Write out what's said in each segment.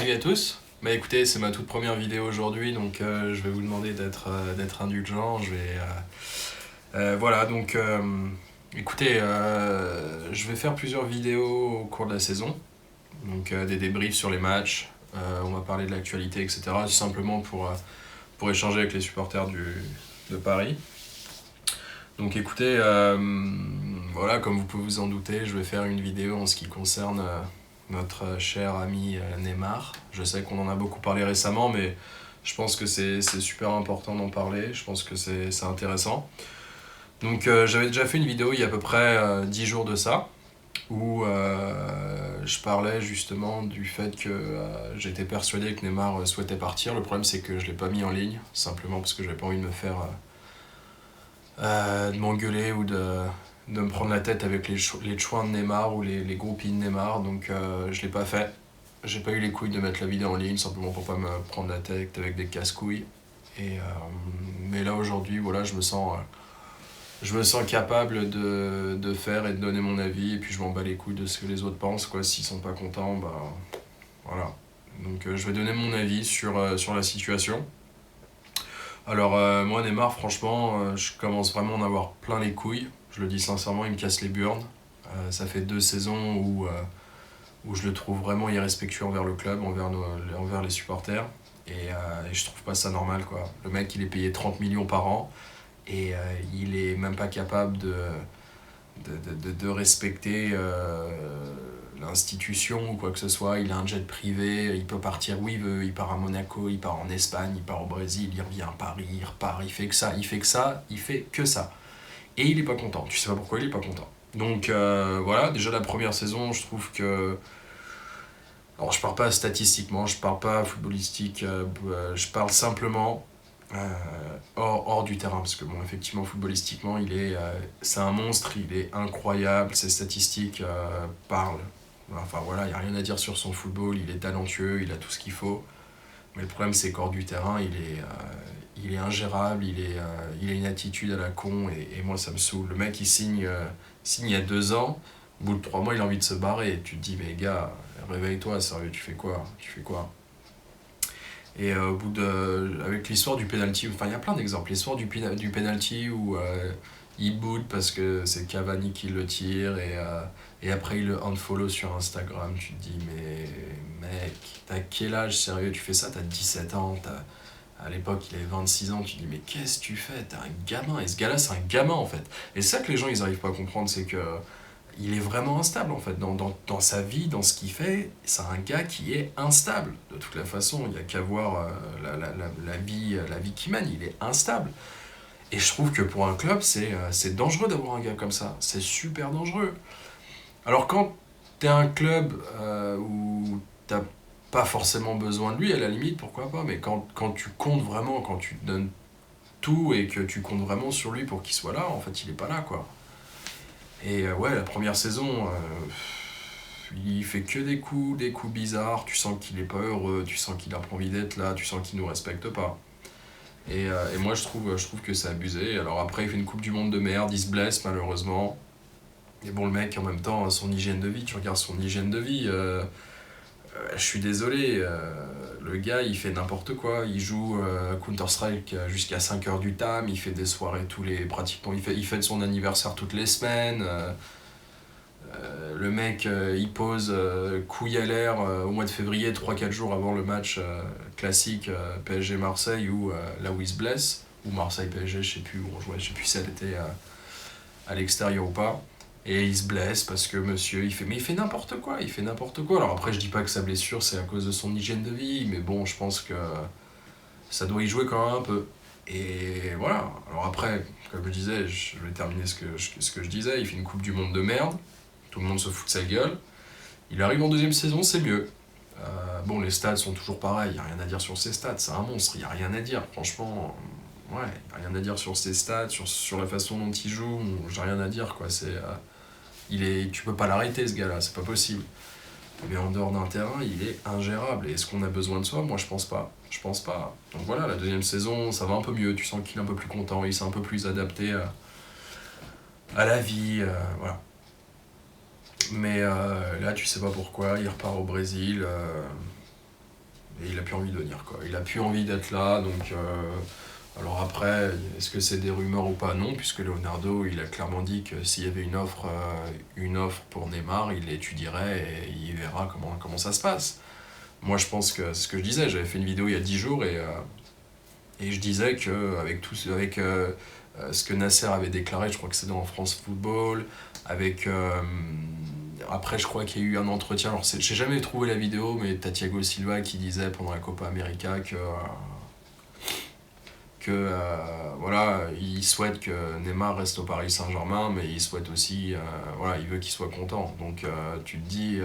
Salut à tous. Bah écoutez, c'est ma toute première vidéo aujourd'hui, donc je vais vous demander d'être indulgent. Voilà, donc écoutez, je vais faire plusieurs vidéos au cours de la saison, donc des débriefs sur les matchs. On va parler de l'actualité, etc. Simplement pour échanger avec les supporters de Paris. Donc écoutez, voilà, comme vous pouvez vous en douter, je vais faire une vidéo en ce qui concerne notre cher ami Neymar. Je sais qu'on en a beaucoup parlé récemment, mais je pense que c'est super important d'en parler. Je pense que c'est intéressant. Donc j'avais déjà fait une vidéo il y a à peu près 10 jours de ça, où je parlais justement du fait que j'étais persuadé que Neymar souhaitait partir. Le problème c'est que je ne l'ai pas mis en ligne, simplement parce que j'avais pas envie de me faire... de m'engueuler ou de me prendre la tête avec les chouins de Neymar ou les groupies de Neymar, donc je l'ai pas fait. J'ai pas eu les couilles de mettre la vidéo en ligne, simplement pour pas me prendre la tête avec des casse-couilles. Mais là aujourd'hui, voilà, je me sens capable de faire et de donner mon avis, et puis je m'en bats les couilles de ce que les autres pensent, quoi. S'ils sont pas contents, bah voilà. Donc je vais donner mon avis sur la situation. Alors moi Neymar, franchement, je commence vraiment à en avoir plein les couilles. Je le dis sincèrement, il me casse les burnes. Ça fait 2 saisons où je le trouve vraiment irrespectueux envers le club, envers les supporters. Et je trouve pas ça normal, quoi. Le mec, il est payé 30 millions par an et il est même pas capable de respecter l'institution ou quoi que ce soit. Il a un jet privé, il peut partir où il veut, il part à Monaco, il part en Espagne, il part au Brésil, il revient à Paris, il repart, il fait que ça, il fait que ça, il fait que ça. Et il est pas content, tu sais pas pourquoi il est pas content. Donc voilà, déjà la première saison, je trouve que... Alors je parle pas statistiquement, je parle pas footballistique, je parle simplement hors du terrain, parce que bon, effectivement, footballistiquement, c'est un monstre, il est incroyable, ses statistiques parlent. Enfin voilà, il n'y a rien à dire sur son football, il est talentueux, il a tout ce qu'il faut. Mais le problème, c'est qu'hors du terrain, il est ingérable, il a une attitude à la con, et moi, ça me saoule. Le mec, signe il y a 2 ans, au bout de 3 mois, il a envie de se barrer. Et tu te dis, mais gars, réveille-toi, sérieux, tu fais quoi? Tu fais quoi? Et avec l'histoire du penalty, enfin il y a plein d'exemples. L'histoire du penalty où il boude parce que c'est Cavani qui le tire et après il le unfollow sur Instagram. Tu te dis, mais mec, t'as quel âge sérieux? Tu fais ça, t'as 17 ans, à l'époque il avait 26 ans, tu te dis, mais qu'est-ce que tu fais? T'es un gamin. Et ce gars-là, c'est un gamin en fait. Et c'est ça que les gens ils arrivent pas à comprendre, c'est que il est vraiment instable en fait dans sa vie, dans ce qu'il fait. C'est un gars qui est instable de toute la façon. Il n'y a qu'à voir la vie qu'il mène, il est instable. Et je trouve que pour un club, c'est dangereux d'avoir un gars comme ça. C'est super dangereux. Alors quand t'es un club où t'as pas forcément besoin de lui, à la limite, pourquoi pas. Mais quand tu comptes vraiment, quand tu te donnes tout et que tu comptes vraiment sur lui pour qu'il soit là, en fait, il est pas là, quoi. Et ouais, la première saison, il fait que des coups bizarres, tu sens qu'il est pas heureux, tu sens qu'il a pas envie d'être là, tu sens qu'il nous respecte pas. Et moi je trouve que c'est abusé. Alors après il fait une coupe du monde de merde, il se blesse malheureusement. Et bon le mec en même temps, son hygiène de vie, tu regardes son hygiène de vie, je suis désolé, le gars il fait n'importe quoi, il joue à Counter-Strike jusqu'à 5 heures du tam, il fait des soirées pratiquement, il fête son anniversaire toutes les semaines. Le mec, il pose couille à l'air au mois de février, 3 4 jours avant le match classique PSG-Marseille, là où il se blesse, ou Marseille-PSG, je sais plus où on jouait, je sais plus si elle était à l'extérieur ou pas. Et il se blesse parce que monsieur, mais il fait n'importe quoi, il fait n'importe quoi. Alors après, je dis pas que sa blessure c'est à cause de son hygiène de vie, mais bon, je pense que ça doit y jouer quand même un peu. Et voilà. Alors après, comme je disais, je vais terminer ce que je disais, il fait une coupe du monde de merde, tout le monde se fout de sa gueule. Il arrive en deuxième saison, c'est mieux. Bon, les stats sont toujours pareils, il n'y a rien à dire sur ses stats, c'est un monstre, il n'y a rien à dire, franchement. Ouais, il n'y a rien à dire sur ses stats, sur la façon dont il joue, j'ai rien à dire, quoi. Tu peux pas l'arrêter, ce gars-là, c'est pas possible. Mais en dehors d'un terrain, il est ingérable. Et est-ce qu'on a besoin de soi? Moi, je pense pas. Je pense pas. Donc voilà, la deuxième saison, ça va un peu mieux. Tu sens qu'il est un peu plus content, il s'est un peu plus adapté à la vie, voilà. Mais là, tu sais pas pourquoi, il repart au Brésil. Et il a plus envie de venir, quoi. Il a plus envie d'être là, donc... alors après, est-ce que c'est des rumeurs ou pas? Non, puisque Leonardo, il a clairement dit que s'il y avait une offre pour Neymar, il l'étudierait et il verra comment ça se passe. Moi, je pense que c'est ce que je disais. J'avais fait une vidéo il y a 10 jours et je disais que avec ce que Nasser avait déclaré, je crois que c'est dans France Football, avec après je crois qu'il y a eu un entretien, alors j'ai jamais trouvé la vidéo, mais t'as Thiago Silva qui disait pendant la Copa América que voilà, il souhaite que Neymar reste au Paris Saint-Germain, mais il souhaite aussi, voilà, il veut qu'il soit content. Donc tu te dis,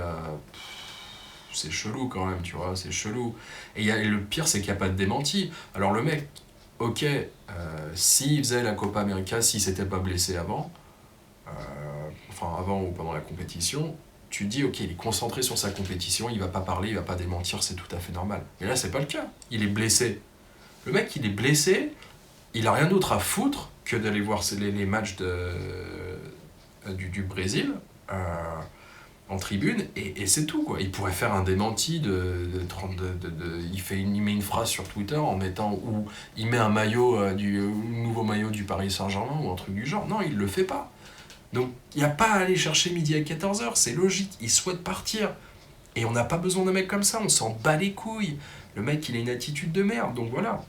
c'est chelou quand même, tu vois, c'est chelou. Et le pire, c'est qu'il n'y a pas de démenti. Alors le mec, ok, s'il faisait la Copa América, s'il s'était pas blessé avant, enfin avant ou pendant la compétition, tu te dis, ok, il est concentré sur sa compétition, il va pas parler, il va pas démentir, c'est tout à fait normal. Mais là, c'est pas le cas. Il est blessé. Le mec, il est blessé, il a rien d'autre à foutre que d'aller voir les matchs du Brésil en tribune, et c'est tout, quoi. Il pourrait faire un démenti il met une phrase sur Twitter en mettant, ou il met un maillot, nouveau maillot du Paris Saint-Germain ou un truc du genre. Non, il le fait pas. Donc, il n'y a pas à aller chercher midi à 14h, c'est logique, il souhaite partir. Et on n'a pas besoin d'un mec comme ça, on s'en bat les couilles. Le mec, il a une attitude de merde, donc voilà.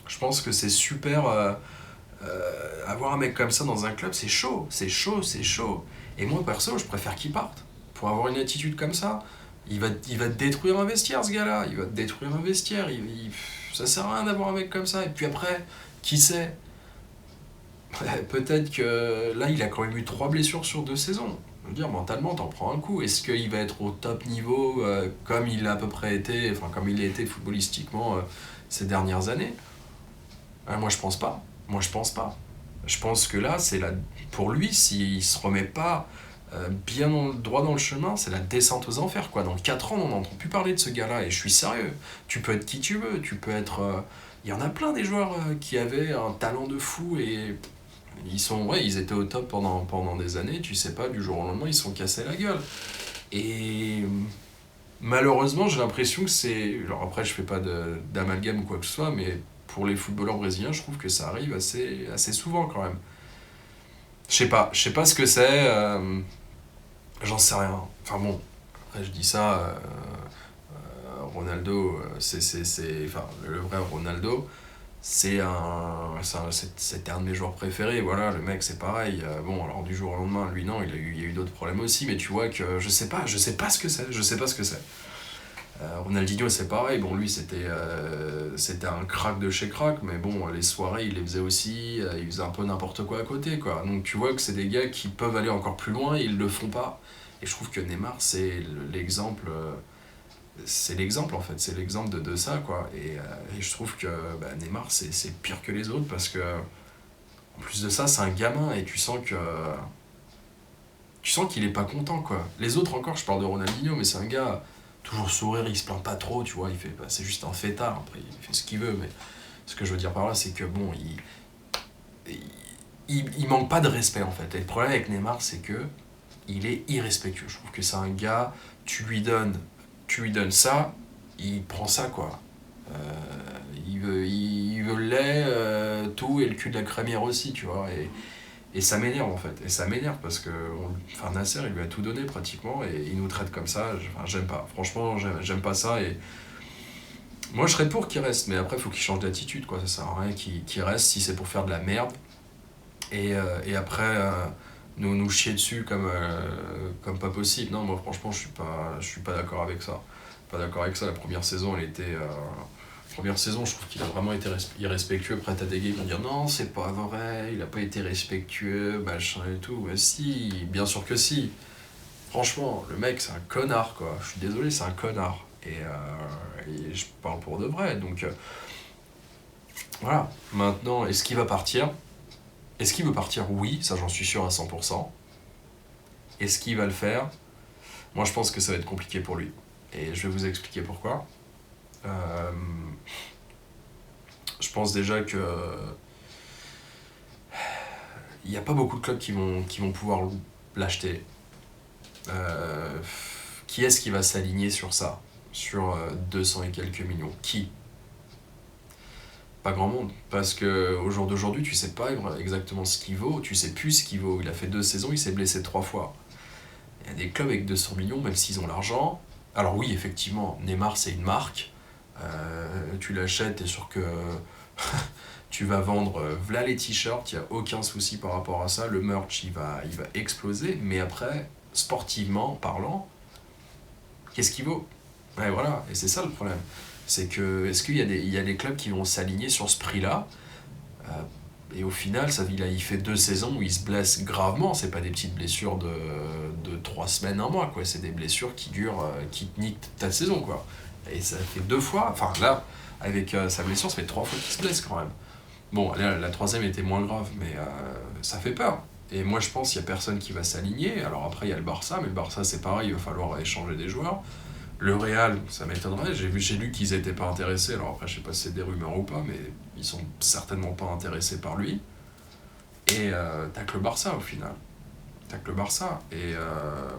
Je pense que c'est super. Avoir un mec comme ça dans un club, c'est chaud, c'est chaud, c'est chaud. Et moi, perso, je préfère qu'il parte. Pour avoir une attitude comme ça, il va te détruire un vestiaire, ce gars-là. Il va te détruire un vestiaire. Ça sert à rien d'avoir un mec comme ça. Et puis après, qui sait? Peut-être que là, il a quand même eu 3 blessures sur 2 saisons. Je veux dire, mentalement, t'en prends un coup. Est-ce qu'il va être au top niveau comme il a à peu près été, enfin, comme il a été footballistiquement ces dernières années? Moi, je pense pas. Moi, je pense pas. Je pense que là, pour lui, s'il se remet pas bien droit dans le chemin, c'est la descente aux enfers, quoi. Dans 4 ans, on n'entend plus parler de ce gars-là, et je suis sérieux. Tu peux être qui tu veux, tu peux être... Il y en a plein des joueurs qui avaient un talent de fou, et ils étaient au top pendant des années, tu sais pas, du jour au lendemain, ils se sont cassés la gueule. Et malheureusement, j'ai l'impression que c'est... Alors après, je fais pas d'amalgame ou quoi que ce soit, mais pour les footballeurs brésiliens, je trouve que ça arrive assez souvent quand même. Je sais pas ce que c'est, j'en sais rien. Enfin bon, après je dis ça, Ronaldo, enfin, le vrai Ronaldo, c'était un de mes joueurs préférés, voilà, le mec c'est pareil. Bon, alors du jour au lendemain, lui non, il y a eu d'autres problèmes aussi, mais tu vois que je sais pas ce que c'est, je sais pas ce que c'est. Ronaldinho c'est pareil, bon lui c'était un crack de chez crack, mais bon les soirées il les faisait aussi, il faisait un peu n'importe quoi à côté, quoi. Donc tu vois que c'est des gars qui peuvent aller encore plus loin et ils le font pas. Et je trouve que Neymar c'est l'exemple en fait, c'est l'exemple de ça, quoi. Et je trouve que Neymar c'est pire que les autres parce que en plus de ça c'est un gamin et tu sens qu'il est pas content, quoi. Les autres encore, je parle de Ronaldinho, mais c'est un gars toujours sourire, il se plaint pas trop, tu vois, c'est juste un fêtard, après il fait ce qu'il veut, mais ce que je veux dire par là, c'est que bon, il manque pas de respect en fait. Et le problème avec Neymar, c'est que il est irrespectueux. Je trouve que c'est un gars, tu lui donnes ça, il prend ça, quoi. Il veut le lait, tout, et le cul de la crémière aussi, tu vois. Et ça m'énerve en fait, et ça m'énerve parce que enfin, Nasser il lui a tout donné pratiquement et il nous traite comme ça, enfin, j'aime pas, franchement j'aime pas ça et moi je serais pour qu'il reste, mais après il faut qu'il change d'attitude, quoi, ça sert à rien qu'il reste si c'est pour faire de la merde et après nous chier dessus comme pas possible. Non, moi franchement je suis pas d'accord avec ça, pas d'accord avec ça. La première saison elle était première saison, je trouve qu'il a vraiment été irrespectueux. Après, t'as des gars qui vont dire non, c'est pas vrai, il a pas été respectueux, machin et tout. Mais si, bien sûr que si. Franchement, le mec, c'est un connard, quoi. Je suis désolé, c'est un connard. Et je parle pour de vrai. Donc, voilà. Maintenant, est-ce qu'il va partir? Est-ce qu'il veut partir? Oui, ça j'en suis sûr à 100%. Est-ce qu'il va le faire? Moi, je pense que ça va être compliqué pour lui. Et je vais vous expliquer pourquoi. Je pense déjà que il n'y a pas beaucoup de clubs qui vont pouvoir l'acheter. Qui est-ce qui va s'aligner sur ça? sur 200 et quelques millions. Qui? Pas grand monde. Parce qu'au jour d'aujourd'hui, tu sais pas exactement ce qu'il vaut, tu sais plus ce qu'il vaut. Il a fait 2 saisons, il s'est blessé 3 fois. Il y a des clubs avec 200 millions, même s'ils ont l'argent. Alors oui, effectivement, Neymar, c'est une marque. Tu l'achètes, t'es sûr que tu vas vendre v'là les t-shirts, il n'y a aucun souci par rapport à ça. Le merch, il va exploser. Mais après, sportivement parlant, qu'est-ce qu'il vaut? Ouais, voilà, et c'est ça le problème. C'est que, est-ce qu'il y a des clubs qui vont s'aligner sur ce prix-là? Et au final, il fait 2 saisons où il se blesse gravement. C'est pas des petites blessures de 3 semaines, un mois, quoi. C'est des blessures qui durent, qui te niquent ta saison, quoi. Et ça fait 2 fois, enfin là, avec sa blessure, ça fait 3 fois qu'il se blesse quand même. Bon, la troisième était moins grave, mais ça fait peur. Et moi, je pense qu'il n'y a personne qui va s'aligner. Alors après, il y a le Barça, mais le Barça, c'est pareil, il va falloir échanger des joueurs. Le Real, ça m'étonnerait. J'ai lu qu'ils n'étaient pas intéressés. Alors après, je sais pas si c'est des rumeurs ou pas, mais ils sont certainement pas intéressés par lui. Et t'as que le Barça au final. T'as que le Barça. Et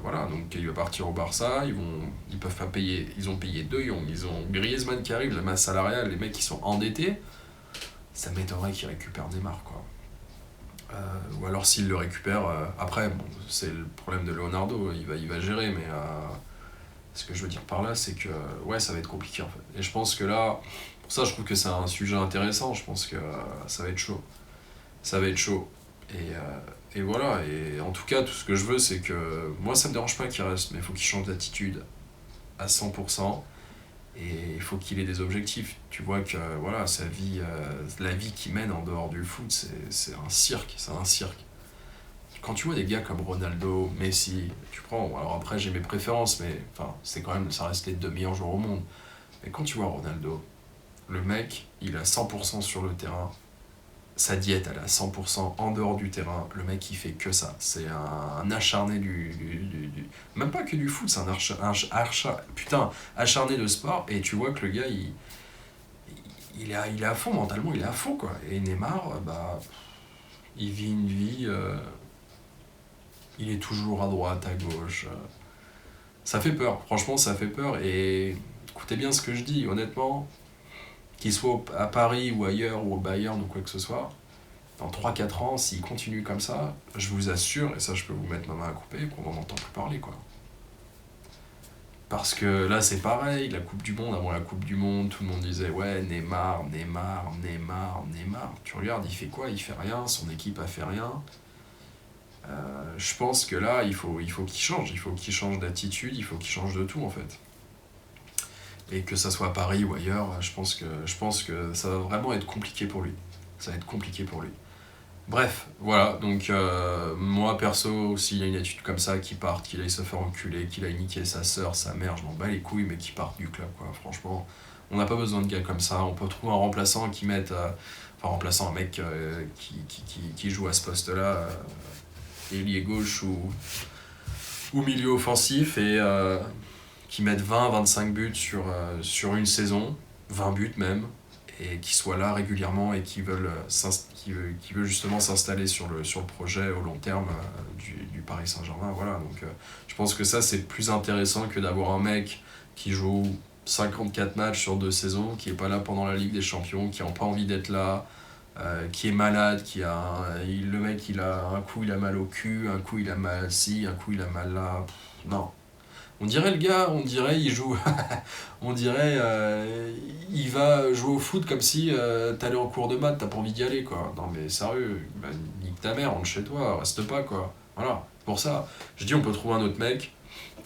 voilà, donc il va partir au Barça. Ils peuvent pas payer. Ils ont payé De Jong. Ils ont Griezmann qui arrive, la masse salariale, les mecs qui sont endettés. Ça m'étonnerait qu'ils récupèrent Neymar, quoi. Ou alors s'ils le récupèrent, après, bon, c'est le problème de Leonardo, il va gérer, mais ce que je veux dire par là, c'est que ouais, ça va être compliqué en fait. Et je pense que là, pour ça, je trouve que c'est un sujet intéressant. Je pense que ça va être chaud. Ça va être chaud. Et voilà. Et en tout cas, tout ce que je veux, c'est que moi, ça me dérange pas qu'il reste, mais il faut qu'il change d'attitude à 100%. Et il faut qu'il ait des objectifs. Tu vois que voilà, sa vie, la vie qu'il mène en dehors du foot, c'est un cirque. C'est un cirque. Quand tu vois des gars comme Ronaldo, Messi, tu prends, alors après j'ai mes préférences, mais enfin, c'est quand même, ça reste les 2 meilleurs joueurs au monde. Mais quand tu vois Ronaldo, le mec, il a 100% sur le terrain, sa diète, elle est à 100% en dehors du terrain, le mec, il fait que ça. C'est un acharné même pas que du foot, c'est putain, acharné de sport, et tu vois que le gars, il est à fond, mentalement, il est à fond, quoi. Et Neymar, bah, il vit une vie... il est toujours à droite, à gauche. Ça fait peur, franchement, ça fait peur. Et écoutez bien ce que je dis, honnêtement, qu'il soit à Paris ou ailleurs, ou au Bayern ou quoi que ce soit, dans 3 4 ans, s'il continue comme ça, je vous assure, et ça je peux vous mettre ma main à couper, qu'on n'en entend plus parler, quoi. Parce que là, c'est pareil, la Coupe du Monde, avant la Coupe du Monde, tout le monde disait ouais, Neymar, Neymar, Neymar, Neymar. Tu regardes, il fait quoi? Il fait rien, son équipe a fait rien. Je pense que là, il faut qu'il change d'attitude, il faut qu'il change de tout en fait. Et que ça soit à Paris ou ailleurs, je pense que ça va vraiment être compliqué pour lui. Ça va être compliqué pour lui. Bref, voilà, donc moi perso, s'il y a une attitude comme ça, qui parte, qu'il aille se faire enculer, qu'il aille niquer sa sœur, sa mère, je m'en bats les couilles, mais qu'il parte du club, quoi, franchement. On n'a pas besoin de gars comme ça, on peut trouver un remplaçant qui mette. Enfin, remplaçant un mec qui joue à ce poste-là, ailier gauche ou milieu offensif, et qui mette 20-25 buts sur une saison, 20 buts même, et qui soient là régulièrement et qui veulent justement s'installer sur le projet au long terme du Paris Saint-Germain. Voilà, donc je pense que ça c'est plus intéressant que d'avoir un mec qui joue 54 matchs sur 2 saisons, qui est pas là pendant la Ligue des Champions, qui n'a pas envie d'être là, qui est malade, le mec un coup il a mal au cul, un coup il a mal ci, un coup il a mal là. Non. On dirait le gars, il joue, on dirait il va jouer au foot comme si t'allais en cours de maths, t'as pas envie d'y aller, quoi. Non mais sérieux, bah, nique ta mère, rentre chez toi, reste pas, quoi. Voilà, pour ça, je dis on peut trouver un autre mec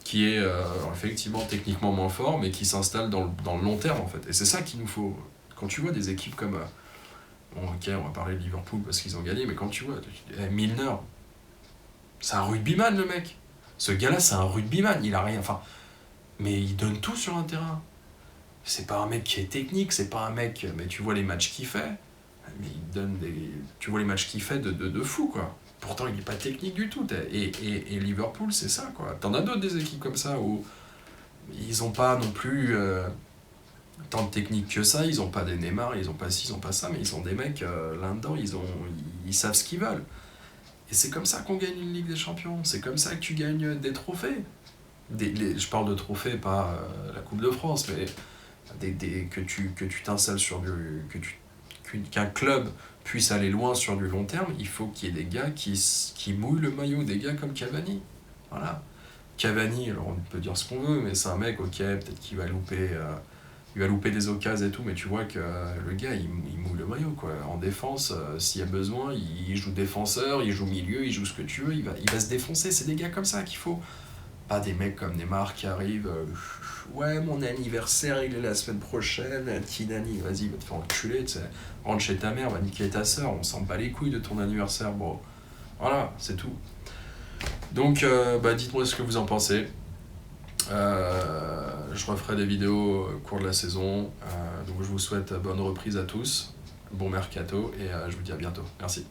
qui est effectivement techniquement moins fort, mais qui s'installe dans le long terme en fait. Et c'est ça qu'il nous faut. Quand tu vois des équipes comme... bon ok, on va parler de Liverpool parce qu'ils ont gagné, mais quand tu vois... Milner, c'est un rugbyman le mec. Ce gars-là, c'est un rugbyman, il a rien... Enfin, mais il donne tout sur un terrain. C'est pas un mec qui est technique, c'est pas un mec... Mais tu vois les matchs qu'il fait, mais il donne des... Tu vois les matchs qu'il fait de fou, quoi. Pourtant, il n'est pas technique du tout. Et Liverpool, c'est ça, quoi. T'en as d'autres des équipes comme ça où ils ont pas non plus tant de technique que ça. Ils ont pas des Neymar, ils ont pas ci, ils ont pas ça, mais ils ont des mecs là-dedans, ils savent ce qu'ils veulent. Et c'est comme ça qu'on gagne une Ligue des Champions. C'est comme ça que tu gagnes des trophées. je parle de trophées, pas la Coupe de France, mais que tu t'installes sur qu'un club puisse aller loin sur du long terme, il faut qu'il y ait des gars qui mouillent le maillot, des gars comme Cavani. Voilà. Cavani, alors on peut dire ce qu'on veut, mais c'est un mec, ok, peut-être qu'il va louper, il va louper des occasions et tout, mais tu vois que le gars, il mouille le maillot, quoi. En défense, s'il y a besoin, il joue défenseur, il joue milieu, il joue ce que tu veux, il va se défoncer. C'est des gars comme ça qu'il faut. Pas des mecs comme Neymar qui arrivent, ouais, mon anniversaire, il est la semaine prochaine, Tinani, vas-y, va te faire enculer, tu sais. Rentre chez ta mère, va niquer ta soeur, on s'en bat les couilles de ton anniversaire, bro. Voilà, c'est tout. Donc, dites-moi ce que vous en pensez. Je referai des vidéos au cours de la saison. Donc je vous souhaite bonne reprise à tous, bon mercato et je vous dis à bientôt. Merci.